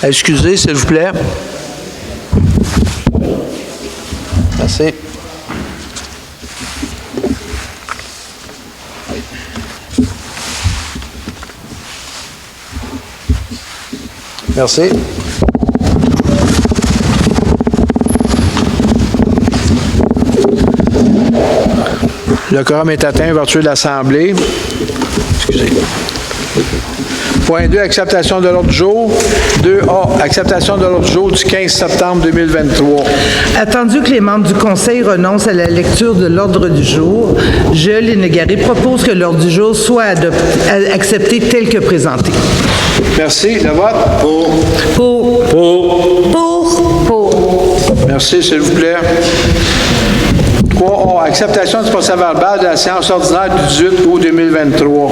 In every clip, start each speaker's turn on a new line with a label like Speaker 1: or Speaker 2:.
Speaker 1: Excusez, s'il vous plaît. Merci. Merci. Le quorum est atteint, ouverture de l'Assemblée. Excusez. Point 2, acceptation de l'ordre du jour. 2A, acceptation de l'ordre du jour du 15 septembre 2023.
Speaker 2: Attendu que les membres du Conseil renoncent à la lecture de l'ordre du jour, je, Lynn Légaré, propose que l'ordre du jour soit accepté tel que présenté.
Speaker 1: Merci. Le vote?
Speaker 2: Pour.
Speaker 1: Merci, s'il vous plaît. 3A, acceptation du procès-verbal de la séance ordinaire du 18 août 2023.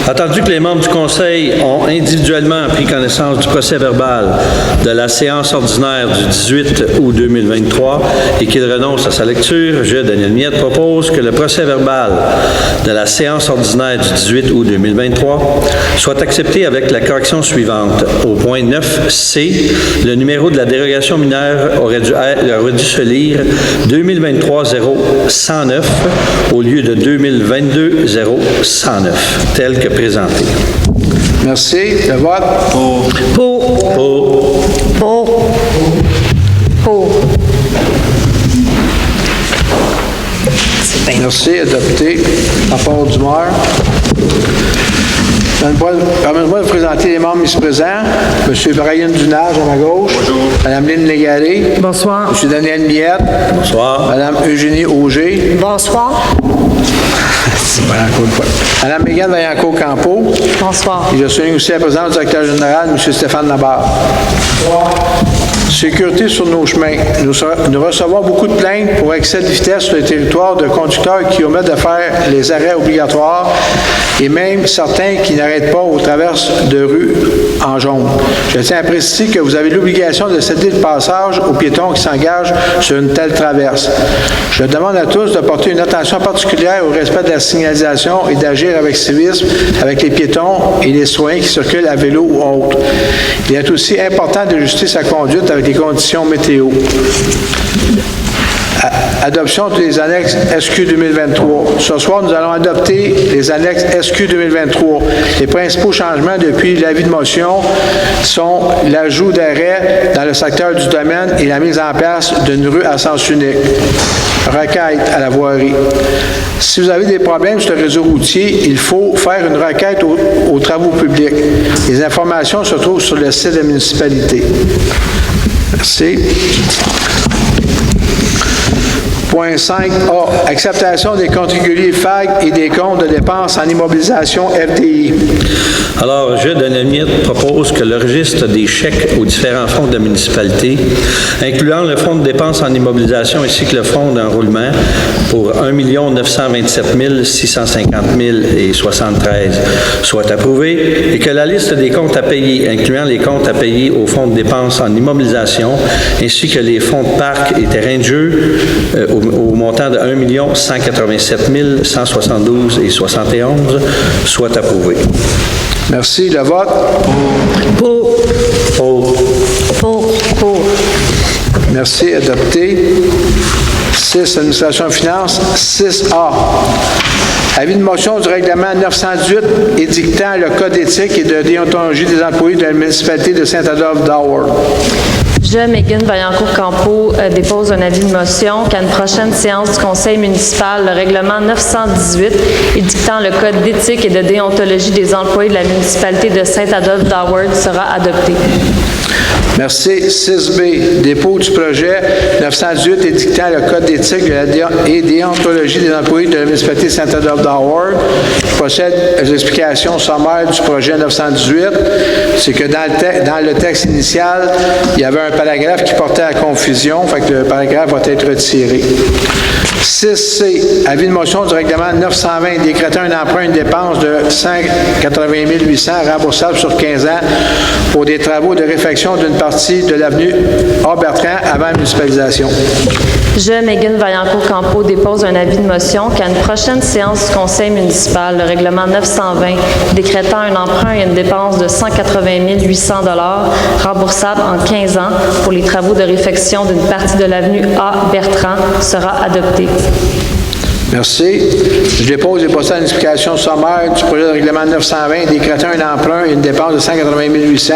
Speaker 3: Attendu que les membres du Conseil ont individuellement pris connaissance du procès-verbal de la séance ordinaire du 18 août 2023 et qu'ils renoncent à sa lecture, je, Daniel Miette, propose que le procès-verbal de la séance ordinaire du 18 août 2023 soit accepté avec la correction suivante. Au point 9C, le numéro de la dérogation mineure aurait dû se lire 2023-0109 au lieu de 2022-0109, tel que présenté.
Speaker 1: Merci. Le vote?
Speaker 2: Pour.
Speaker 1: Merci. Adopté. Rapport du maire. Permettez-moi de vous présenter les membres ici présents. M. Brian Dunage à ma gauche. Bonjour. Mme Lynn Légaré.
Speaker 2: Bonsoir.
Speaker 1: M. Daniel Miette.
Speaker 3: Bonsoir.
Speaker 1: Mme Eugénie Auger.
Speaker 4: Bonsoir.
Speaker 1: Mme Mégane Vaillancourt-Campeau.
Speaker 4: Bonsoir.
Speaker 1: Et je souligne aussi la présence du directeur général, M. Stéphane Labarre. Sécurité sur nos chemins. Nous recevons beaucoup de plaintes pour excès de vitesse sur le territoire de conducteurs qui omettent de faire les arrêts obligatoires et même certains qui n'arrêtent pas aux traverses de rue en jaune. Je tiens à préciser que vous avez l'obligation de céder le passage aux piétons qui s'engagent sur une telle traverse. Je demande à tous de porter une attention particulière au respect de la signalisation et d'agir avec civisme avec les piétons et les citoyens qui circulent à vélo ou autre. Il est aussi important d'ajuster sa conduite avec les conditions météo. Adoption des annexes SQ 2023. Ce soir, nous allons adopter les annexes SQ 2023. Les principaux changements depuis l'avis de motion sont l'ajout d'arrêts dans le secteur du domaine et la mise en place d'une rue à sens unique. Requête à la voirie. Si vous avez des problèmes sur le réseau routier, il faut faire une requête aux travaux publics. Les informations se trouvent sur le site de la municipalité. Merci. Point 5A. Acceptation des comptes réguliers FAG et des comptes de dépenses en immobilisation FDI.
Speaker 3: Alors, je, Daniel Miette, propose que le registre des chèques aux différents fonds de la municipalité, incluant le fonds de dépenses en immobilisation ainsi que le fonds d'enroulement pour 1 927 650 073, soit approuvé et que la liste des comptes à payer, incluant les comptes à payer au fonds de dépenses en immobilisation ainsi que les fonds de parc et terrains de jeu au montant de 1 187 172,71 soit approuvé.
Speaker 1: Merci. Le vote?
Speaker 2: Pour.
Speaker 1: Merci. Adopté. 6. Administration et finances. 6A. Avis de motion du règlement 918 édictant le code éthique et de déontologie des employés de la municipalité de Saint-Adolphe-d'Howard.
Speaker 4: Je, Mégane Vaillancourt-Campeau, dépose un avis de motion qu'à une prochaine séance du Conseil municipal, le règlement 918 édictant le code d'éthique et de déontologie des employés de la municipalité de Saint-Adolphe-d'Howard sera adopté.
Speaker 1: Merci. 6B. Dépôt du projet 918 édictant le code d'éthique et déontologie des employés de la municipalité de Saint-Adolphe-d'Howard. Je procède aux explications sommaires du projet 918. C'est que dans le texte initial, il y avait un paragraphe qui portait à confusion, fait que le paragraphe va être retiré. 6C, avis de motion du règlement 920, décrétant un emprunt, une dépense de 180 800 remboursable sur 15 ans pour des travaux de réfection d'une partie de l'avenue A-Bertrand avant municipalisation.
Speaker 4: Je, Megan Vaillancourt-Campeau, dépose un avis de motion qu'à une prochaine séance du conseil municipal, le règlement 920 décrétant un emprunt et une dépense de 180 800 remboursable en 15 ans pour les travaux de réfection d'une partie de l'avenue A-Bertrand sera adopté.
Speaker 1: Merci. Je dépose et procède à une explication sommaire du projet de règlement 920 décrétant un emprunt et une dépense de 180 800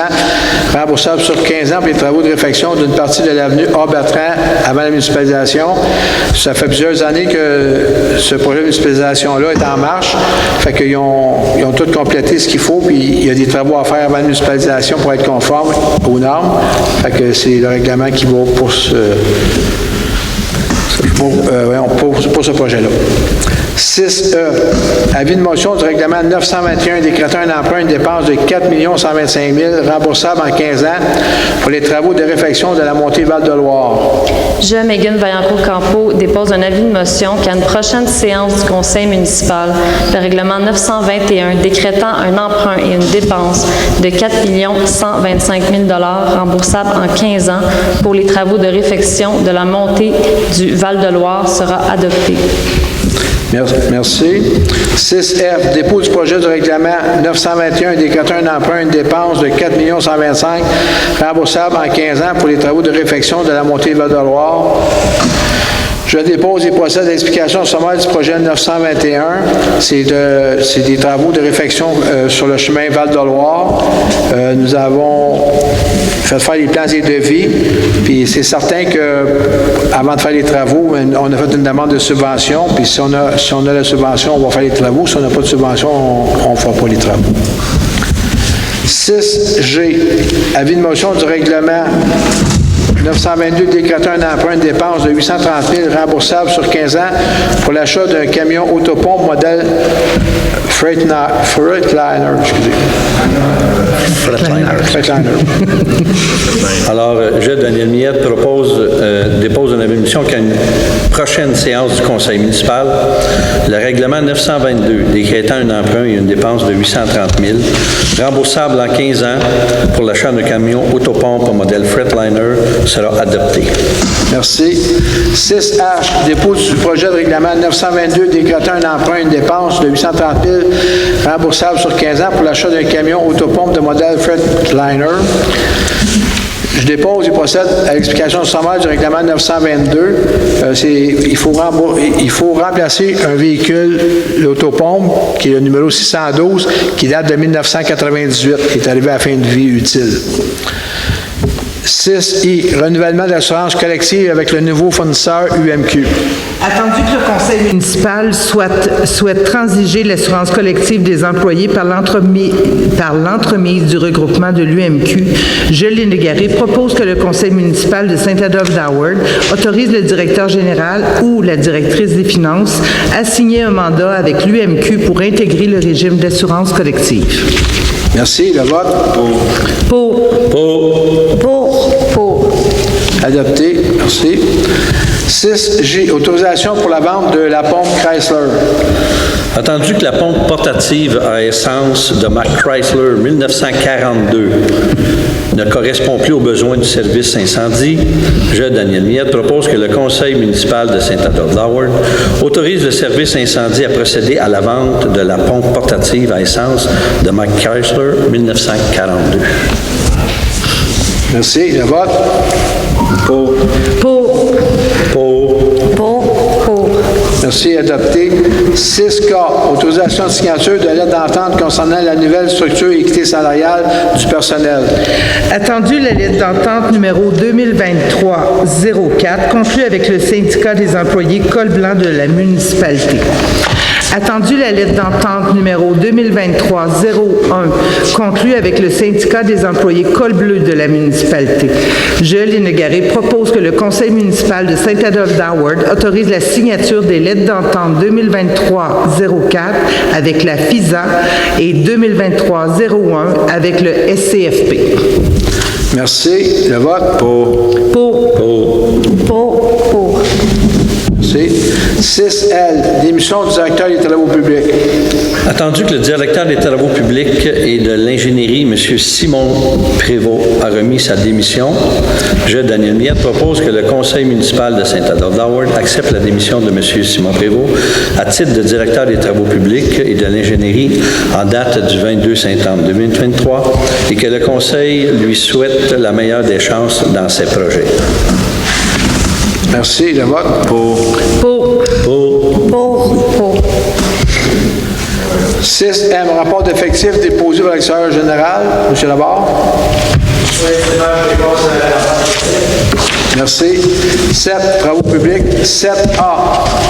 Speaker 1: remboursable sur 15 ans pour les travaux de réfection d'une partie de l'avenue A-Bertrand avant la municipalisation. Ça fait plusieurs années que ce projet de municipalisation-là est en marche. Fait qu'ils ont tout complété ce qu'il faut, puis il y a des travaux à faire avant la municipalisation pour être conforme aux normes. Fait que c'est le règlement qui va pour ce projet-là. 6E, avis de motion du règlement 921 décrétant un emprunt, une dépense de 4 125 000 remboursable en 15 ans pour les travaux de réfection de la montée Val-de-Loire.
Speaker 4: Je, Megan Vaillancourt-Campeau, dépose un avis de motion qu'à une prochaine séance du conseil municipal, le règlement 921 décrétant un emprunt et une dépense de 4 125 000 remboursable en 15 ans pour les travaux de réfection de la montée du Val-de-Loire sera adopté.
Speaker 1: Merci. 6F, dépôt du projet du règlement 921 décrétant un emprunt, une dépense de 4 125 000 remboursable en 15 ans pour les travaux de réfection de la montée Val-de-Loire. Je dépose et procède à l'explication sommaire du projet 921. C'est des travaux de réfection sur le chemin Val-de-Loire. Nous avons fait faire les plans et devis, puis c'est certain qu'avant de faire les travaux, on a fait une demande de subvention, puis si on a la subvention, on va faire les travaux. Si on n'a pas de subvention, on ne fera pas les travaux. 6G, avis de motion du règlement 922 décrétant un emprunt, une dépense de 830 000 remboursable sur 15 ans pour l'achat d'un camion autopompe modèle Freightliner.
Speaker 3: Alors, je, Daniel Miette, dépose une avis de motion qu'à une prochaine séance du conseil municipal, le règlement 922 décrétant un emprunt et une dépense de 830 000 remboursable en 15 ans pour l'achat d'un camion autopompe modèle Freightliner sera adopté.
Speaker 1: Merci. 6H, dépôt du projet de règlement 922 décrétant un emprunt, une dépense de 830 000 remboursable sur 15 ans pour l'achat d'un camion autopompe de modèle Freightliner. Je dépose et procède à l'explication sommaire du règlement 922. Il faut remplacer un véhicule, l'autopompe, qui est le numéro 612, qui date de 1998, qui est arrivé à la fin de vie utile. 6I, renouvellement de l'assurance collective avec le nouveau fournisseur UMQ.
Speaker 2: Attendu que le conseil municipal souhaite transiger l'assurance collective des employés par l'entremise du regroupement de l'UMQ, je, Lynn Garé, propose que le conseil municipal de Saint-Adolphe-d'Howard autorise le directeur général ou la directrice des finances à signer un mandat avec l'UMQ pour intégrer le régime d'assurance collective.
Speaker 1: Merci. Le vote?
Speaker 2: Pour.
Speaker 1: Adopté. Merci. 6G, autorisation pour la vente de la pompe Chrysler.
Speaker 3: Attendu que la pompe portative à essence de Mack Chrysler 1942 ne correspond plus aux besoins du service incendie, je, Daniel Miette, propose que le conseil municipal de Saint-Adolphe-d'Howard autorise le service incendie à procéder à la vente de la pompe portative à essence de Mack Chrysler 1942.
Speaker 1: Merci. Le vote? Pour. Merci. Adopté. 6K, autorisation de signature de lettre d'entente concernant la nouvelle structure et équité salariale du personnel.
Speaker 2: Attendu la lettre d'entente numéro 2023-04 conclue avec le syndicat des employés Col Blanc de la municipalité. Attendu la lettre d'entente numéro 2023-01 conclue avec le syndicat des employés Col Bleu de la municipalité. Je, Lynn Garé, propose que le conseil municipal de Saint-Adolphe-d'Howard autorise la signature des lettres d'entente 2023-04 avec la FISA et 2023-01 avec le SCFP.
Speaker 1: Merci. Le vote? Pour.
Speaker 2: Pour.
Speaker 1: Merci. 6L, démission du directeur des travaux publics.
Speaker 3: Attendu que le directeur des travaux publics et de l'ingénierie, M. Simon Prévost, a remis sa démission, je, Daniel Miette, propose que le conseil municipal de Saint-Adolphe-d'Howard accepte la démission de M. Simon Prévost à titre de directeur des travaux publics et de l'ingénierie en date du 22 septembre 2023 et que le conseil lui souhaite la meilleure des chances dans ses projets.
Speaker 1: Merci. Le vote.
Speaker 2: Pour.
Speaker 1: 6M, rapport d'effectifs déposé par l'extérieur général. M. Labarre. Merci. 7, travaux publics. 7A,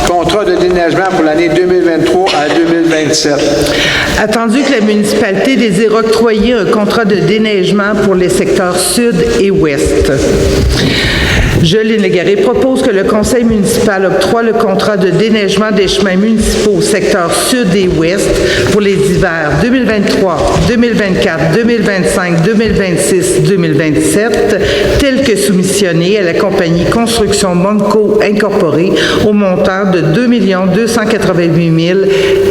Speaker 1: contrat de déneigement pour l'année 2023 à 2027.
Speaker 2: Attendu que la municipalité désire octroyer un contrat de déneigement pour les secteurs sud et ouest. Je, Lynn Légaré, propose que le conseil municipal octroie le contrat de déneigement des chemins municipaux secteurs sud et ouest pour les hivers 2023, 2024, 2025, 2026, 2027, tel que soumissionné à la compagnie Construction Monco Incorporée au montant de 2 288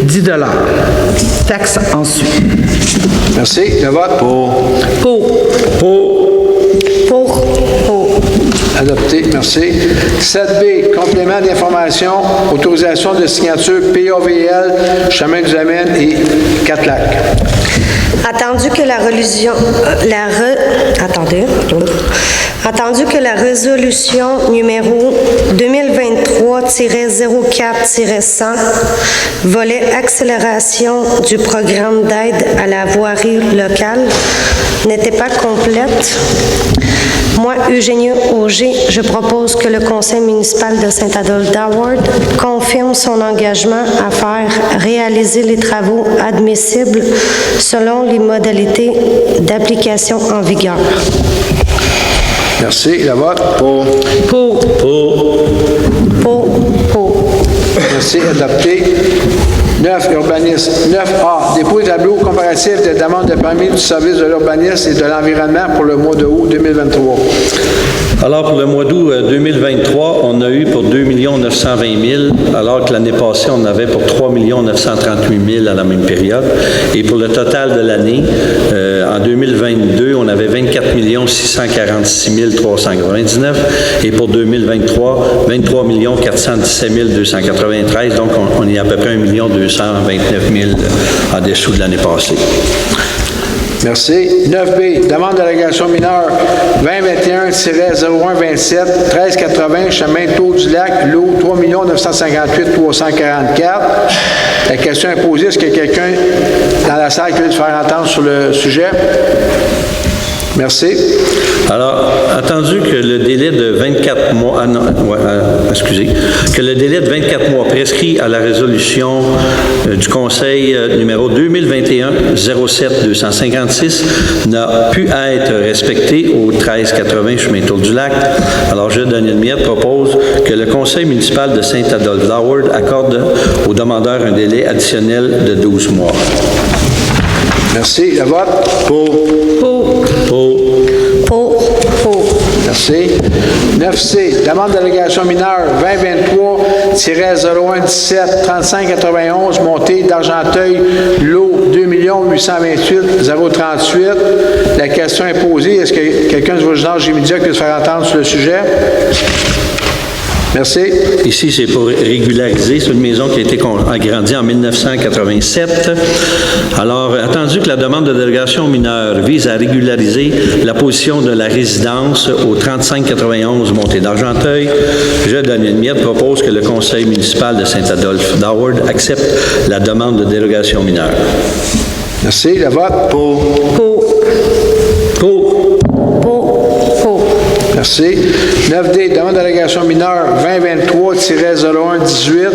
Speaker 2: 010 $. Taxe ensuite.
Speaker 1: Merci. Le vote.
Speaker 2: Pour.
Speaker 1: Adopté. Merci. 7B, complément d'information, autorisation de signature PAVL, Chemin du Amène et Catlac.
Speaker 5: Attendu que la résolution numéro 2023-04-100, volet accélération du programme d'aide à la voirie locale, n'était pas complète, moi, Eugénie Auger, je propose que le conseil municipal de Saint-Adolphe-d'Howard confirme son engagement à faire réaliser les travaux admissibles selon les modalités d'application en vigueur.
Speaker 1: Merci. Le vote.
Speaker 2: Pour.
Speaker 1: Merci. Adopté. 9, urbanisme. 9A, dépôt de tableau comparatif de demande de permis du service de l'urbanisme et de l'environnement pour le mois de août 2023.
Speaker 3: Alors, pour le mois d'août 2023, on a eu pour 2 920 000, alors que l'année passée, on avait pour 3 938 000 à la même période. Et pour le total de l'année, en 2022, on avait 24 646 399. Et pour 2023, 23 417 293. Donc, on est à peu près 1 229 000 en dessous de l'année passée.
Speaker 1: Merci. 9B, demande d'allégation mineure 2021-0127, 1380, chemin Tour du Lac, lot 3 958 344. La question est posée, est-ce qu'il y a quelqu'un dans la salle qui veut se faire entendre sur le sujet? Merci.
Speaker 3: Alors, attendu que le délai de 24 mois, que le délai de 24 mois prescrit à la résolution du Conseil numéro 2021-07-256 n'a pu être respecté au 1380 chemin Tour du Lac, alors je, Daniel Miette, propose que le Conseil municipal de Saint-Adolphe-d'Howard accorde aux demandeurs un délai additionnel de 12 mois.
Speaker 1: Merci. Le vote? Pour. Merci. 9C, demande d'allégation mineure 2023-0117 3591, montée d'Argenteuil, lot 2 828 038. La question est posée. Est-ce que quelqu'un du voisinage immédiat peut se faire entendre sur le sujet? Merci.
Speaker 3: Ici, c'est pour régulariser. C'est une maison qui a été agrandie en 1987. Alors, attendu que la demande de délégation mineure vise à régulariser la position de la résidence au 3591 Montée d'Argenteuil, je, Daniel Miette, propose que le conseil municipal de Saint-Adolphe-d'Howard accepte la demande de délégation mineure.
Speaker 1: Merci. Le vote? Pour. Merci. 9D, demande d'allégation mineure 2023-0118,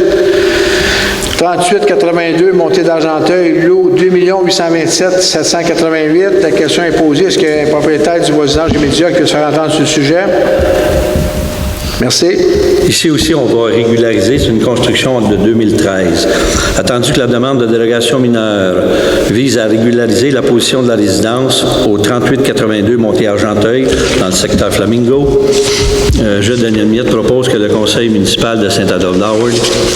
Speaker 1: 3882, montée d'Argenteuil, lot 2 827 788. La question est posée. Est-ce qu'il y a un propriétaire du voisinage immédiat qui veut se faire entendre sur le sujet? Merci.
Speaker 3: Ici aussi, on va régulariser, c'est une construction de 2013. Attendu que la demande de dérogation mineure vise à régulariser la position de la résidence au 3882 Montée-Argenteuil, dans le secteur Flamingo, je, Daniel Miette, propose que le conseil municipal de Saint-Adolphe-d'Howard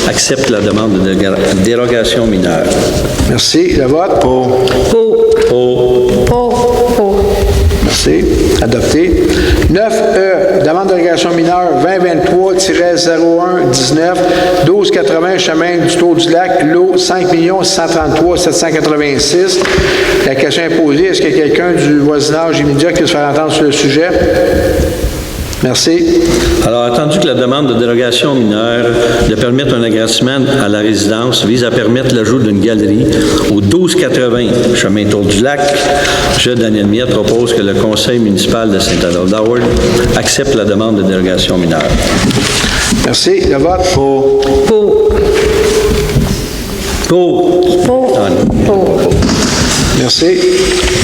Speaker 3: accepte la demande de dérogation mineure.
Speaker 1: Merci. Le vote?
Speaker 2: Pour.
Speaker 1: Merci. Adopté. 9E, demande de dérogation mineure 2023-01-19, 1280 chemin du Tour du Lac, lot 5 633 786. La question est posée. Est-ce qu'il y a quelqu'un du voisinage immédiat qui veut se faire entendre sur le sujet? Merci.
Speaker 3: Alors, attendu que la demande de dérogation mineure de permettre un agrandissement à la résidence vise à permettre l'ajout d'une galerie au 1280 chemin Tour du Lac, je, Daniel Miette, propose que le conseil municipal de Saint-Adolphe-d'Howard accepte la demande de dérogation mineure.
Speaker 1: Merci. Le vote?
Speaker 2: Pour.
Speaker 1: Merci.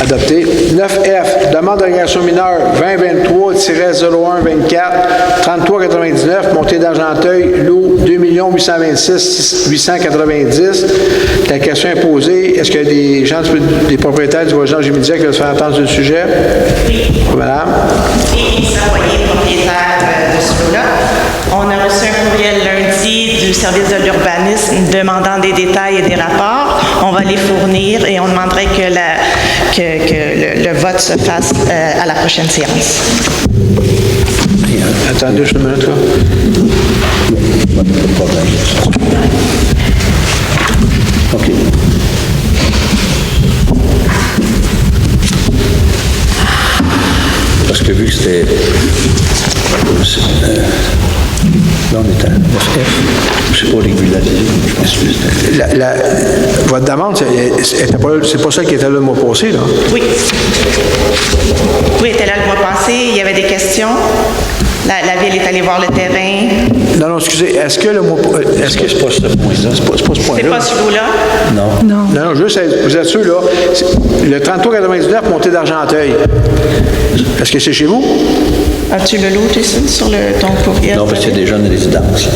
Speaker 1: Adopté. 9F, demande de dérogation mineure 2023-01-24, 3399, montée d'Argenteuil, lot 2 826 890. La question est posée. Est-ce qu'il y a des gens, des propriétaires du voisinage immédiat qui veulent se faire entendre sur le sujet?
Speaker 6: Oui.
Speaker 1: Madame?
Speaker 6: Et Savoyer, propriétaire de ce lot-là. On a reçu un courriel lundi du service de l'urbanisme demandant des détails et des rapports. On va les fournir et on demanderait que le vote se fasse à la prochaine séance.
Speaker 1: Attendez juste une minute, là.
Speaker 3: OK. Parce que vu que c'était... là, on est à 9F. C'est pas régularisé. Je pense que c'était...
Speaker 1: Votre demande, c'est pas ça qui était là le mois passé, là?
Speaker 6: Oui. Oui, était là le mois passé. Il y avait des questions. La ville est allée voir le terrain.
Speaker 1: Non, excusez. Est-ce que le mois... Est-ce que
Speaker 3: C'est pas ce point-là.
Speaker 1: C'est pas ce point-là.
Speaker 6: C'est pas ce lot-là.
Speaker 3: Non.
Speaker 1: Non, juste, vous êtes sûr, là, le 3399, montée d'Argenteuil. Est-ce que c'est chez vous?
Speaker 6: As-tu le lot, Jason, sur ton courriel?
Speaker 3: Non, parce que c'est déjà une résidence. Là.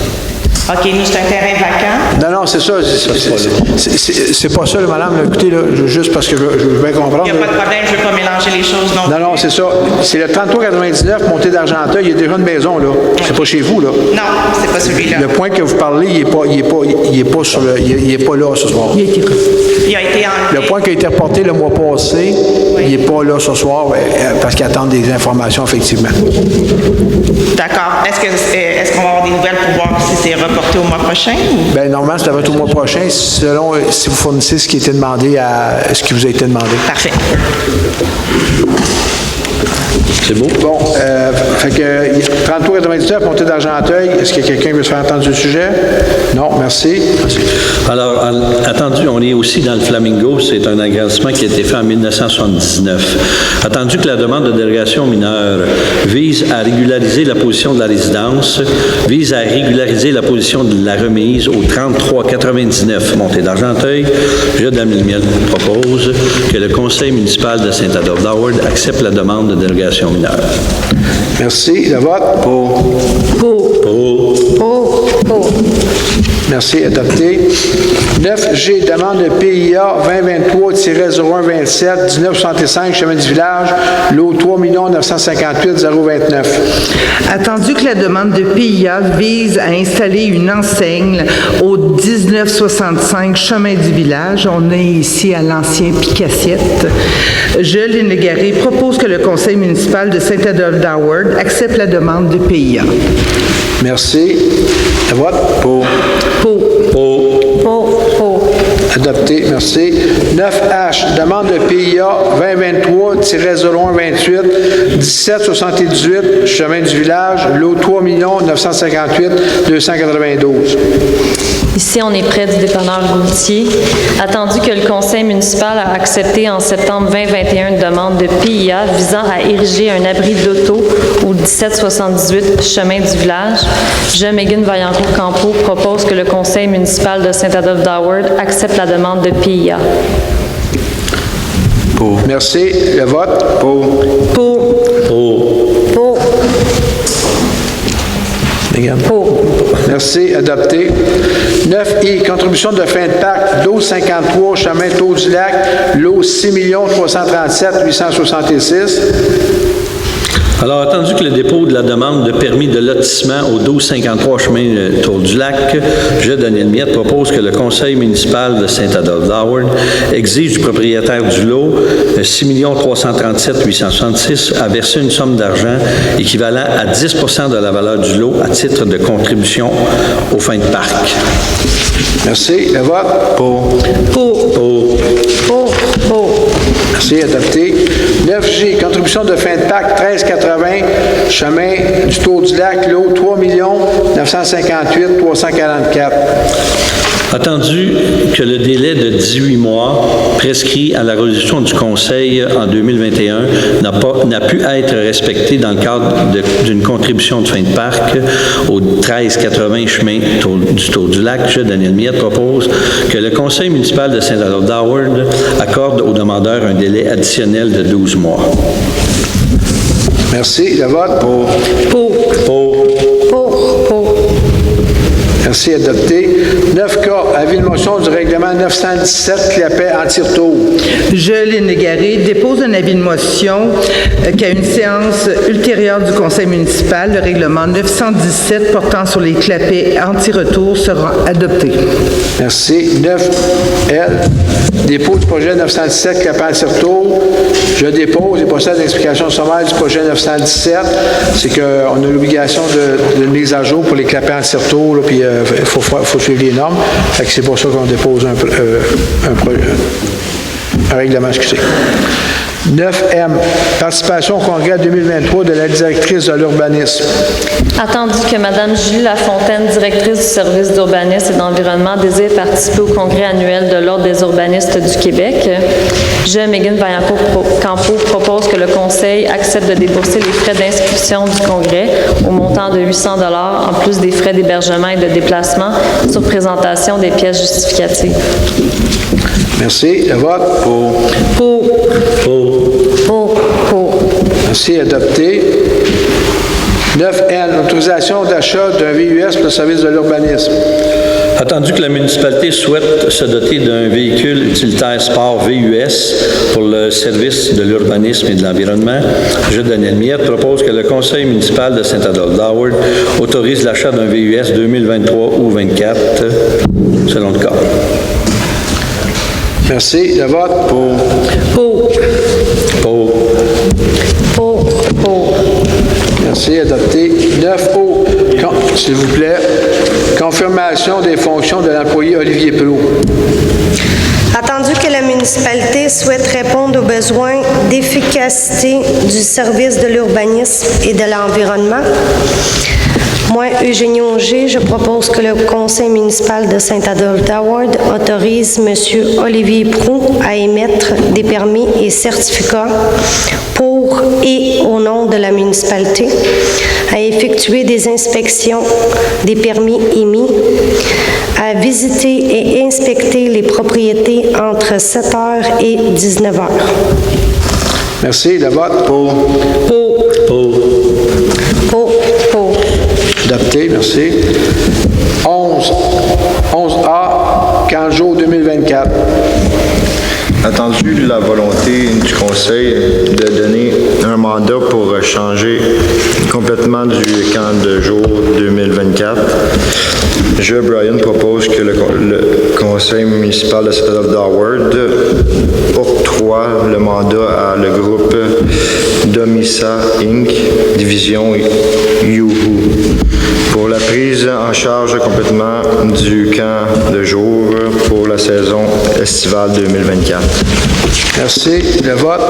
Speaker 6: OK, nous, c'est un terrain vacant.
Speaker 1: Non, c'est ça. C'est pas ça, là, madame. Là, écoutez, là, juste parce que je veux bien comprendre.
Speaker 6: Il n'y a pas de problème, je ne veux pas mélanger les choses non plus.
Speaker 1: Non, c'est ça. C'est le 3399, montée d'Argenteuil. Il y a déjà une maison, là. C'est pas chez vous, là.
Speaker 6: Non, c'est pas celui-là.
Speaker 1: Le point que vous parlez, il est pas là ce soir.
Speaker 6: Il a été enlevé.
Speaker 1: Le point qui a été reporté le mois passé, il n'est pas là ce soir parce qu'il attend des informations, effectivement.
Speaker 6: D'accord. Est-ce qu'on va avoir des nouvelles pour voir si c'est reporté au mois prochain?
Speaker 1: Bien, normalement, ça va être au mois prochain, selon si vous fournissez ce qui était demandé ce qui vous a été demandé.
Speaker 6: Parfait.
Speaker 3: C'est beau?
Speaker 1: Bon, fait que 33,99, montée d'Argenteuil. Est-ce qu'il y a quelqu'un qui veut se faire entendre du sujet? Non, merci.
Speaker 3: Alors, attendu, on est aussi dans le Flamingo, c'est un agrandissement qui a été fait en 1979. Attendu que la demande de dérogation mineure vise à régulariser la position de la résidence, vise à régulariser la position de la remise au 3399 montée d'Argenteuil, je, Daniel Miette, propose que le conseil municipal de Saint-Adolphe-d'Howard accepte la demande de dérogation mineure.
Speaker 1: Merci. Le vote? Pour. Merci. Adopté. 9G, demande de PIA 2023-0127, 1965, chemin du village, lot 3 958 029.
Speaker 2: Attendu que la demande de PIA vise à installer une enseigne au 1965 chemin du village, on est ici à l'ancien Picassiette, je, Lynn Légaré, propose que le conseil municipal de Saint-Adolphe-d'Howard accepte la demande de PIA.
Speaker 1: Merci. Le vote? Pour. Adopté. Merci. 9H, demande de PIA 2023-0128, 1778, chemin du village, lot 3 958 292.
Speaker 4: Ici, on est près du dépanneur Gaultier. Attendu que le conseil municipal a accepté en septembre 2021 une demande de PIA visant à ériger un abri d'auto au 1778 chemin du village, je, Megan Vaillancourt-Campeau, propose que le conseil municipal de Saint-Adolphe-d'Howard accepte la demande de PIA.
Speaker 1: Pour. Merci. Le vote? Pour. Merci. Adopté. 9I, contribution de fin de parc, 1253, chemin Tour du Lac, lot 6 337 866.
Speaker 3: Alors, attendu que le dépôt de la demande de permis de lotissement au 1253 chemin Tour du Lac, je, Daniel Miette, propose que le conseil municipal de Saint-Adolphe-d'Howard exige du propriétaire du lot 6 337 866 à verser une somme d'argent équivalent à 10 de la valeur du lot à titre de contribution aux fins de parc.
Speaker 1: Merci. Le vote?
Speaker 2: Pour.
Speaker 1: Merci. Adopté. 9G, contribution de fin de parc, 1380, chemin du Tour du Lac, lot 3 958 344.
Speaker 3: Attendu que le délai de 18 mois prescrit à la résolution du Conseil en 2021 n'a pu être respecté dans le cadre d'une contribution de fin de parc au 1380 chemin du Tour du Lac, je, Daniel Miette, propose que le Conseil municipal de Saint-Adolphe-d'Howard accorde aux demandeurs un délai additionnel de 12 mois.
Speaker 1: Merci. Le vote?
Speaker 2: Pour.
Speaker 1: Merci. Adopté. 9K, avis de motion du règlement 917, Clapet anti-retour.
Speaker 2: Je, Lynn Légaré, dépose un avis de motion qu'à une séance ultérieure du conseil municipal, le règlement 917 portant sur les clapets anti-retour sera adopté.
Speaker 1: Merci. 9L, dépôt du projet 917, Clapet anti-retour. Je dépose et procède à l'explication sommaire du projet 917. C'est qu'on a l'obligation de mise à jour pour les clapets anti-retour, puis il faut suivre les normes. Fait que c'est pour ça qu'on dépose un règlement, excusez. 9M, participation au congrès 2023 de la directrice de l'urbanisme.
Speaker 4: Attendu que Mme Julie Lafontaine, directrice du service d'urbanisme et d'environnement, désire participer au congrès annuel de l'Ordre des urbanistes du Québec, je, Megan Vaillancourt-Campeau, propose que le Conseil accepte de débourser les frais d'inscription du congrès au montant de 800 $ en plus des frais d'hébergement et de déplacement sur présentation des pièces justificatives.
Speaker 1: Merci. Le vote?
Speaker 2: Pour.
Speaker 1: Merci. Adopté. 9N, autorisation d'achat d'un VUS pour le service de l'urbanisme.
Speaker 3: Attendu que la municipalité souhaite se doter d'un véhicule utilitaire sport VUS pour le service de l'urbanisme et de l'environnement, je, Daniel Miette, propose que le conseil municipal de Saint-Adolphe-d'Howard autorise l'achat d'un VUS 2023 ou 2024, selon le cas.
Speaker 1: Merci. Le vote?
Speaker 2: Pour.
Speaker 1: Merci. Adopté. 9O, s'il vous plaît, confirmation des fonctions de l'employé Olivier Plot.
Speaker 5: Attendu que la municipalité souhaite répondre aux besoins d'efficacité du service de l'urbanisme et de l'environnement, moi, Eugénie Auger, je propose que le conseil municipal de Saint-Adolphe-d'Howard autorise M. Olivier Proulx à émettre des permis et certificats pour et au nom de la municipalité, à effectuer des inspections des permis émis, à visiter et inspecter les propriétés entre 7h et 19h.
Speaker 1: Merci. Le vote? Pour. Adopté. Merci. 11A, 15 jours 2024.
Speaker 7: Attendu la volonté du Conseil de donner un mandat pour changer complètement du camp de jour 2024, je, Brian, propose que le Conseil municipal de Saint-Adolphe-d'Howard octroie le mandat à le groupe Domissa Inc., division Youhou, pour la prise en charge complètement du camp de jour pour la saison estivale 2024.
Speaker 1: Merci. Le vote?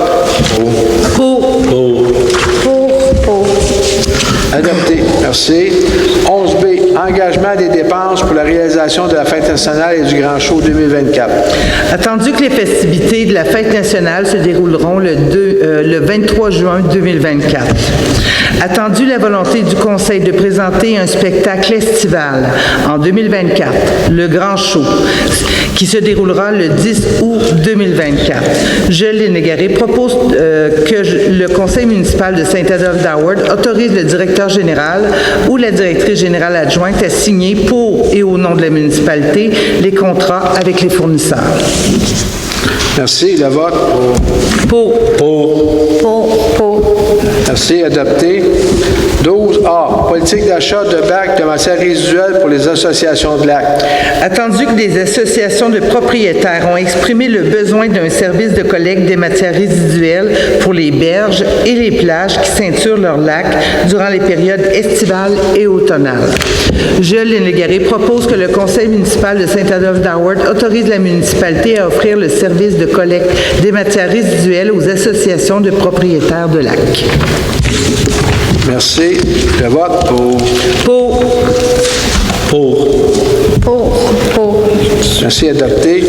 Speaker 2: Pour.
Speaker 1: Adopté. Merci. 11B, engagement des dépenses pour la réalisation de la Fête nationale et du Grand Show 2024.
Speaker 2: Attendu que les festivités de la Fête nationale se dérouleront le 23 juin 2024. Attendu la volonté du Conseil de présenter un spectacle estival en 2024, le Grand Show, qui se déroulera le 10 août 2024. Je, Lénégaré, propose que le conseil municipal de Saint-Adolphe-d'Howard autorise le directeur général ou la directrice générale adjointe à signer pour et au nom de la municipalité les contrats avec les fournisseurs.
Speaker 1: Merci. Le vote
Speaker 2: Pour.
Speaker 1: Merci. Adopté. 12A. Politique d'achat de bacs de matières résiduelles pour les associations de lacs.
Speaker 2: Attendu que des associations de propriétaires ont exprimé le besoin d'un service de collecte des matières résiduelles pour les berges et les plages qui ceinturent leurs lacs durant les périodes estivales et automnales. Je, Lénégaré, propose que le conseil municipal de Saint-Adolphe-d'Howard autorise la municipalité à offrir le service de collecte des matières résiduelles aux associations de propriétaires de lacs.
Speaker 1: Merci. Le vote
Speaker 2: Pour.
Speaker 1: Merci. Adopté.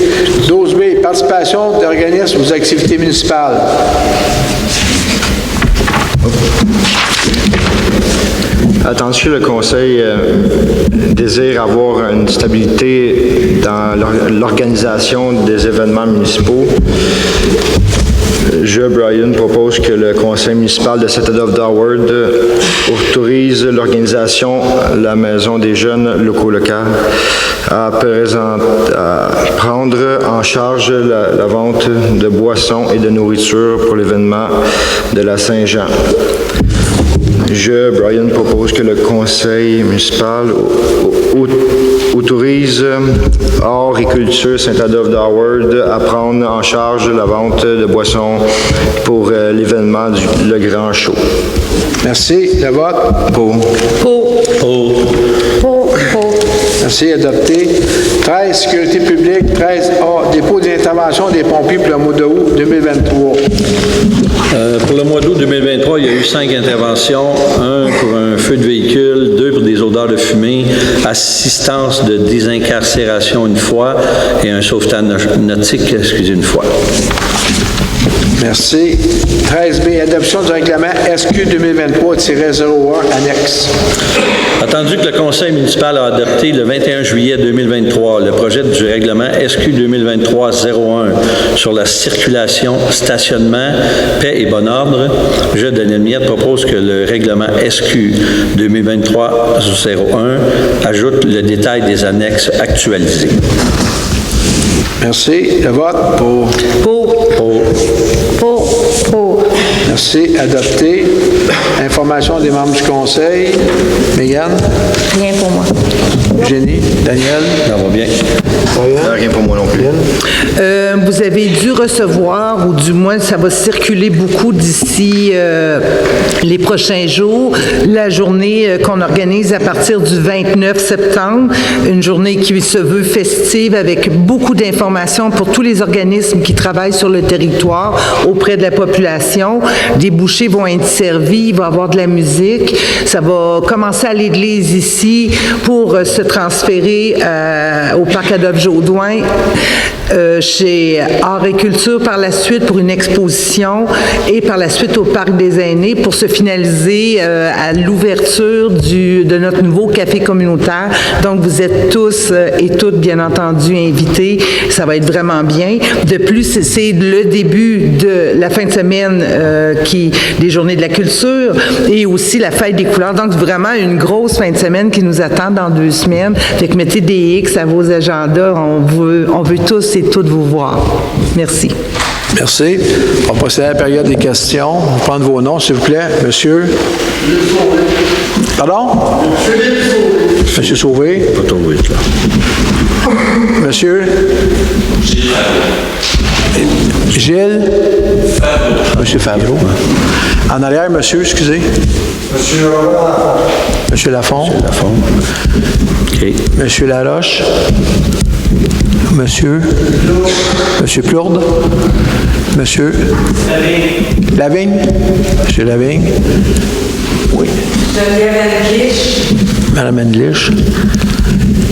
Speaker 1: 12B. Participation d'organismes aux activités municipales.
Speaker 7: Attendu que le Conseil désire avoir une stabilité dans l'organisation des événements municipaux, je, Brian, propose que le Conseil municipal de Saint-Adolphe-d'Howard autorise l'organisation La Maison des jeunes locaux locaux à prendre en charge la vente de boissons et de nourriture pour l'événement de la Saint-Jean. Je, Brian, propose que le conseil municipal autorise Art et Culture Saint-Adolphe-d'Howard à prendre en charge la vente de boissons pour l'événement Le Grand Show.
Speaker 1: Merci. Le vote
Speaker 2: Pour.
Speaker 1: Merci. Adopté. 13. Sécurité publique. 13A. Dépôt d'intervention des pompiers pour le mois de août 2023.
Speaker 3: Pour le mois d'août 2023, il y a eu 5 interventions. 1 pour un feu de véhicule, 2 pour des odeurs de fumée, assistance de désincarcération une fois et un sauvetage nautique, une fois.
Speaker 1: Merci. 13B. Adoption du règlement SQ 2023-01 annexe.
Speaker 3: Attendu que le conseil municipal a adopté le 21 juillet 2023 le projet du règlement SQ 2023-01 sur la circulation, stationnement, paix et bon ordre, je, Daniel Miette, propose que le règlement SQ 2023-01 ajoute le détail des annexes actualisées.
Speaker 1: Merci. Le vote pour. Merci. Adopté. Information des membres du conseil. Mégane?
Speaker 4: Rien pour moi.
Speaker 1: Eugénie? Daniel?
Speaker 3: Ça va bien.
Speaker 7: Rien pour moi non plus.
Speaker 2: Vous avez dû recevoir, ou du moins ça va circuler beaucoup d'ici les prochains jours, la journée qu'on organise à partir du 29 septembre, une journée qui se veut festive avec beaucoup d'informations pour tous les organismes qui travaillent sur le territoire auprès de la population. Des bouchées vont être servis, il va y avoir de la musique. Ça va commencer à l'église ici pour se transférer au parc Adolphe-Jodoin, chez Art et Culture par la suite pour une exposition et par la suite au Parc des Aînés pour se finaliser à l'ouverture de notre nouveau café communautaire. Donc, vous êtes tous et toutes, bien entendu, invités. Ça va être vraiment bien. De plus, c'est le début de la fin de semaine des Journées de la culture et aussi la fête des couleurs. Donc, vraiment une grosse fin de semaine qui nous attend dans 2 semaines. Fait que mettez des X à vos agendas. On veut tous et toutes vous voir. Merci.
Speaker 1: Merci. On va procéder à la période des questions. On va prendre vos noms, s'il vous plaît. Monsieur? Pardon? Monsieur Sauvé.
Speaker 3: Pas trop vite, là.
Speaker 1: Monsieur? Gilles? Monsieur Favreau. En arrière, monsieur, excusez. Monsieur Lafont.
Speaker 3: OK.
Speaker 1: Monsieur Laroche. Monsieur Plourde. Monsieur Lavigne. Monsieur Lavigne. Oui. Madame English.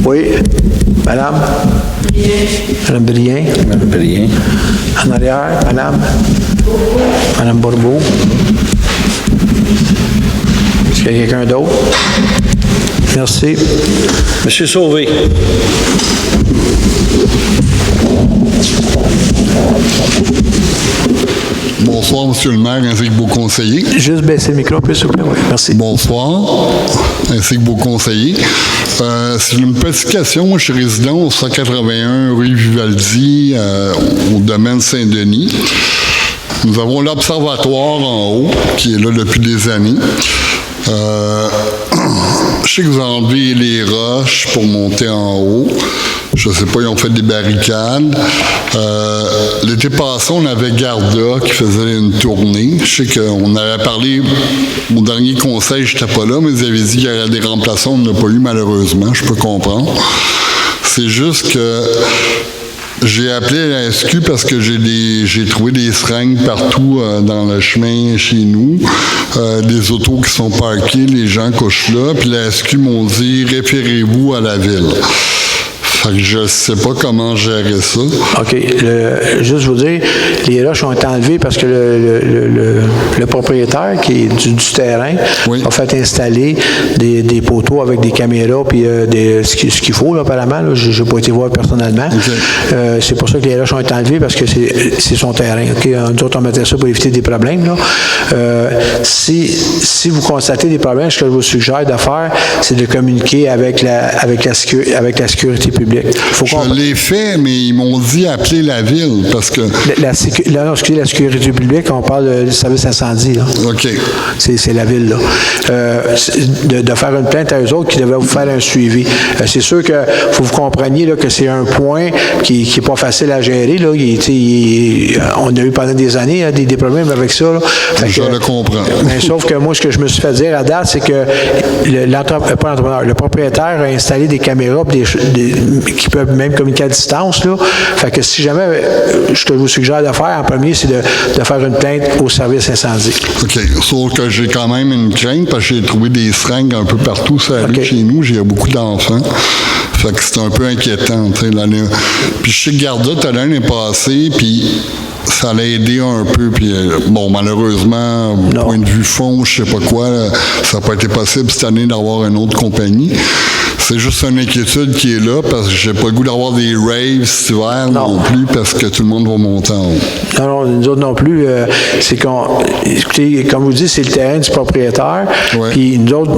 Speaker 1: Oui. Madame. Madame Brien.
Speaker 3: Madame Brien.
Speaker 1: En arrière, Madame Bourbeau. Est-ce qu'il y a quelqu'un d'autre? Merci.
Speaker 3: Monsieur Sauvé.
Speaker 8: Bonsoir, Monsieur le maire, ainsi que vos conseillers.
Speaker 1: Juste baisser le micro un peu, s'il vous plaît. Oui, merci.
Speaker 8: Bonsoir, ainsi que vos conseillers. C'est une petite question. Moi, je suis résident au 181 rue Vivaldi, au domaine Saint-Denis. Nous avons l'observatoire en haut, qui est là depuis des années. Je sais que vous enlevez les roches pour monter en haut. Je ne sais pas, ils ont fait des barricades. L'été passé, on avait Garda qui faisait une tournée. Je sais qu'on avait parlé au dernier conseil, je n'étais pas là, mais ils avaient dit qu'il y aurait des remplaçants. On n'a pas eu, malheureusement. Je peux comprendre. C'est juste que j'ai appelé la SQ parce que j'ai trouvé des seringues partout dans le chemin chez nous, des autos qui sont parquées, les gens couchent là, puis la SQ m'ont dit « référez-vous à la ville ». Fait que je ne sais pas comment gérer ça.
Speaker 1: OK. Juste vous dire, les roches ont été enlevées parce que le propriétaire qui est du terrain a fait installer des poteaux avec des caméras puis ce qu'il faut, là, apparemment. Là, je n'ai pas été voir personnellement. Okay. C'est pour ça que les roches ont été enlevées parce que c'est son terrain. Okay? Nous autres, on mettait ça pour éviter des problèmes. Là. Si vous constatez des problèmes, ce que je vous suggère de faire, c'est de communiquer avec la sécurité publique.
Speaker 8: Je l'ai fait, mais ils m'ont dit appeler la ville parce que...
Speaker 1: la sécurité publique, on parle du service incendie. Là.
Speaker 8: OK.
Speaker 1: C'est la ville, là. De faire une plainte à eux autres qui devaient vous faire un suivi. C'est sûr qu'il faut que vous compreniez là, que c'est un point qui n'est pas facile à gérer. Là. On a eu pendant des années des problèmes avec ça. Là.
Speaker 8: Je le comprends.
Speaker 1: Mais sauf que moi, ce que je me suis fait dire à date, c'est que le propriétaire a installé des caméras qui peuvent même communiquer à distance. Là. Fait que si jamais, ce que je vous suggère de faire en premier, c'est de faire une plainte au service incendie.
Speaker 8: OK. Sauf que j'ai quand même une crainte parce que j'ai trouvé des seringues un peu partout sur la rue chez nous. J'ai beaucoup d'enfants. Fait que c'est un peu inquiétant. Puis je sais que Garda, tout à l'heure, l'année passée, puis ça l'a aidé un peu, puis bon, malheureusement, point de vue fond, je sais pas quoi, ça n'a pas été possible cette année d'avoir une autre compagnie. C'est juste une inquiétude qui est là, parce que j'ai pas le goût d'avoir des raves cet hiver non plus, parce que tout le monde va monter en haut.
Speaker 1: Non, nous autres non plus. C'est écoutez, comme vous dites, c'est le terrain du propriétaire, puis nous autres,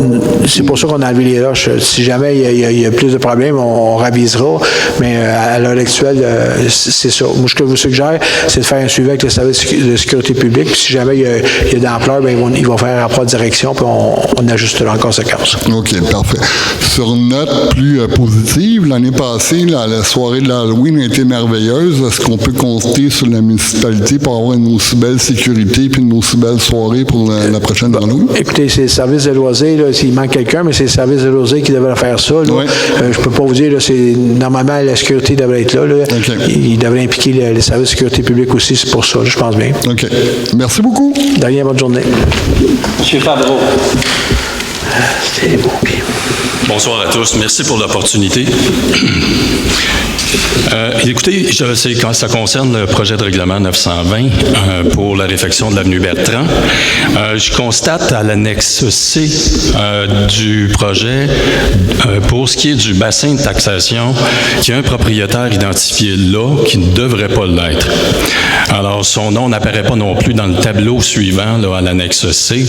Speaker 1: c'est pour ça qu'on a enlevé les roches. Si jamais il y a plus de problèmes, on ravisera, mais à l'heure actuelle, c'est ça. Moi, ce que je vous suggère, c'est de faire un suivi avec le service de sécurité publique, puis si jamais il y a d'ampleur, ils vont faire un rapport de direction, puis on ajustera en conséquence.
Speaker 8: OK, parfait. Sur une note plus positive, l'année passée, la soirée de l'Halloween a été merveilleuse. Est-ce qu'on peut compter sur la municipalité pour avoir une aussi belle sécurité puis une aussi belle soirée pour la prochaine Halloween? Écoutez,
Speaker 1: c'est le service de loisirs, s'il manque quelqu'un, mais c'est le service de loisirs qui devrait faire ça. Je peux pas vous dire, normalement, la sécurité devrait être là. Okay. Il devrait impliquer le service de sécurité publique aussi, c'est pour ça, je pense bien.
Speaker 8: OK. Merci beaucoup.
Speaker 1: De rien, bonne journée.
Speaker 3: M. Favreau.
Speaker 1: C'était beau, bien.
Speaker 9: Bonsoir à tous. Merci pour l'opportunité. Écoutez, quand ça concerne le projet de règlement 920 pour la réfection de l'avenue Bertrand, je constate à l'annexe C du projet, pour ce qui est du bassin de taxation, qu'il y a un propriétaire identifié là qui ne devrait pas l'être. Alors, son nom n'apparaît pas non plus dans le tableau suivant là, à l'annexe C,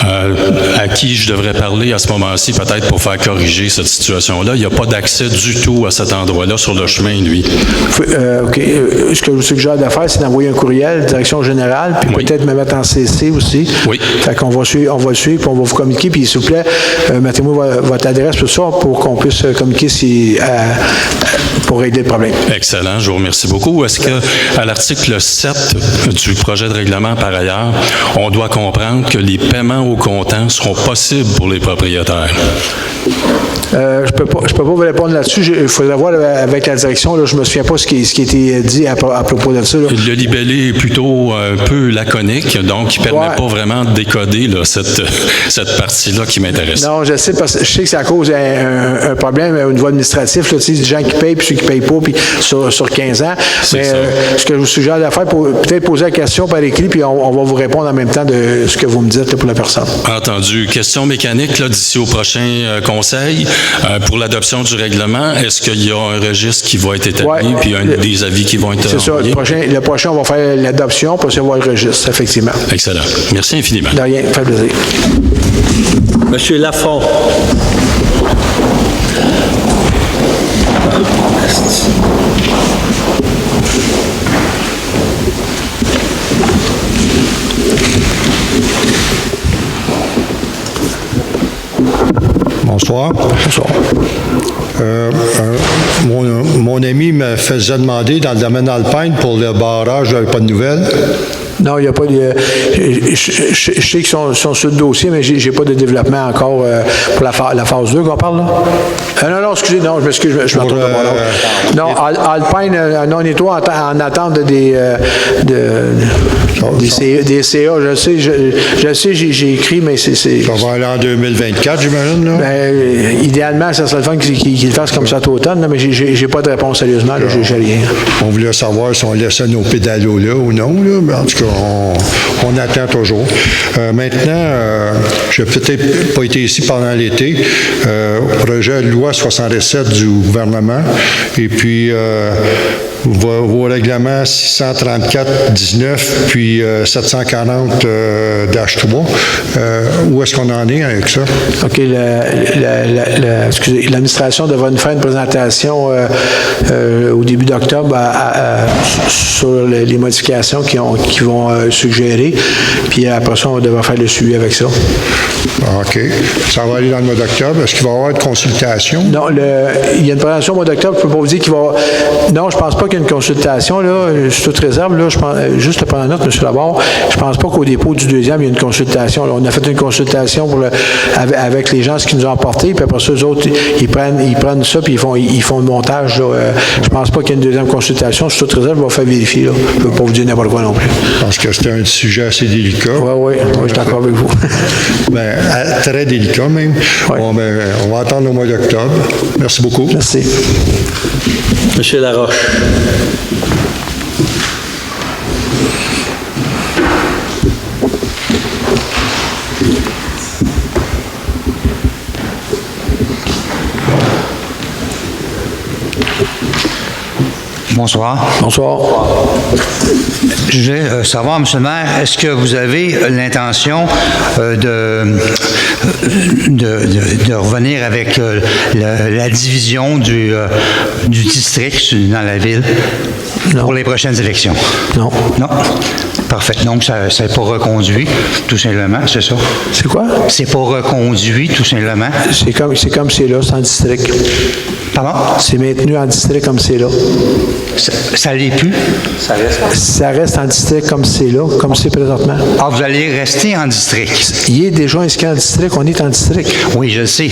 Speaker 9: à qui je devrais parler à ce moment-ci, peut-être pour faire corriger cette situation-là. Il n'y a pas d'accès du tout à cet endroit-là sur le chemin, lui.
Speaker 1: OK. Ce que je vous suggère de faire, c'est d'envoyer un courriel, direction générale, puis peut-être me mettre en CC aussi.
Speaker 9: Oui.
Speaker 1: Fait qu'on va le suivre, puis on va vous communiquer, puis s'il vous plaît, mettez-moi votre adresse, tout ça, pour qu'on puisse communiquer pour régler le problème.
Speaker 9: Excellent, je vous remercie beaucoup. Est-ce qu'à l'article 7 du projet de règlement, par ailleurs, on doit comprendre que les paiements au comptant seront possibles pour les propriétaires?
Speaker 1: Je peux pas vous répondre là-dessus. Il faudrait voir avec la direction. Là, je ne me souviens pas ce qui a été dit à propos de ça. Là.
Speaker 9: Le libellé est plutôt un peu laconique, donc il ne permet pas vraiment de décoder là, cette partie-là qui m'intéresse.
Speaker 1: Non, je sais, parce que je sais que c'est à cause d'un problème au niveau administratif. Là, des gens qui payent et ceux qui ne payent pas puis sur 15 ans. Mais
Speaker 9: ça.
Speaker 1: ce que je vous suggère de faire, peut-être poser la question par écrit, puis on va vous répondre en même temps de ce que vous me dites là, pour la personne.
Speaker 9: Entendu. Question mécanique, là, d'ici au prochain conseil, pour l'adoption du règlement, est-ce qu'il y a un registre qui va être établi,
Speaker 1: Ouais.
Speaker 9: puis des avis qui vont être
Speaker 1: C'est ça.
Speaker 9: envoyés?
Speaker 1: Le prochain, on va faire l'adoption, puis on va voir le registre, effectivement.
Speaker 9: Excellent. Merci infiniment.
Speaker 1: De rien, ça fait plaisir.
Speaker 3: Monsieur Lafont.
Speaker 10: Bonsoir.
Speaker 1: Bonsoir.
Speaker 10: Mon ami me faisait demander dans le domaine alpine pour le barrage, j'avais pas de nouvelles.
Speaker 1: Non, il n'y a pas de... Je sais qu'ils sont sur le dossier, mais j'ai pas de développement encore pour la phase 2 qu'on parle, là. Non, excusez, non, je m'excuse, je m'entends de mon nom. Non, Alpine, non, on est toi en attente des CA, je sais, j'ai écrit, mais c'est...
Speaker 10: Ça va aller en 2024, j'imagine, là?
Speaker 1: Ben, idéalement, ça serait le fun qu'ils le fassent comme ça tout automne, là, mais j'ai pas de réponse sérieusement, là, j'ai rien.
Speaker 10: On voulait savoir si on laissait nos pédalos là ou non, là, mais en tout cas, on attend toujours. Maintenant, je n'ai peut-être pas été ici pendant l'été, projet de loi 67 du gouvernement, et puis vos règlements 634-19 puis 740-3, où est-ce qu'on en est avec ça?
Speaker 1: OK, excusez, l'administration devra nous faire une présentation au début d'octobre sur les modifications qu'ils vont suggérer, puis après ça, on devra faire le suivi avec ça.
Speaker 10: OK. Ça va aller dans le mois d'octobre. Est-ce qu'il va y avoir une consultation?
Speaker 1: Non, il y a une présentation au mois d'octobre. Je ne peux pas vous dire qu'il va... Non, je ne pense pas qu'il y ait une consultation. Là, sur toute réserve, là, je pense, juste le prendre note, M. Laborde, je ne pense pas qu'au dépôt du deuxième, il y a une consultation. Là, on a fait une consultation avec les gens, ce qu'ils nous ont apporté, puis après ça, eux autres, ils prennent ça, puis ils font le montage. Là. Je ne pense pas qu'il y ait une deuxième consultation. Sur toute réserve, je vais faire vérifier. Là. Je ne peux pas vous dire n'importe quoi non plus.
Speaker 10: Parce que c'était un sujet assez délicat.
Speaker 1: Oui, je suis d'accord avec vous.
Speaker 10: Bien, très délicat même.
Speaker 1: Ouais.
Speaker 10: Bon, ben, on va attendre le mois d'octobre. Merci beaucoup.
Speaker 1: Merci.
Speaker 3: Monsieur Laroche.
Speaker 11: Bonsoir.
Speaker 1: Bonsoir.
Speaker 11: Je voulais savoir, M. le maire, est-ce que vous avez l'intention de revenir avec la division du district dans la ville pour les prochaines élections?
Speaker 1: Non.
Speaker 11: Non? Parfait. Donc, ça n'est pas reconduit, tout simplement, c'est ça?
Speaker 1: C'est quoi?
Speaker 11: C'est pas reconduit, tout simplement.
Speaker 1: C'est comme c'est là, c'est en district.
Speaker 11: Pardon?
Speaker 1: C'est maintenu en district comme c'est là.
Speaker 11: Ça l'est plus?
Speaker 1: Ça reste en district comme c'est là, comme c'est présentement.
Speaker 11: Ah, vous allez rester en district?
Speaker 1: Il est déjà inscrit en district, on est en district.
Speaker 11: Oui, je le sais.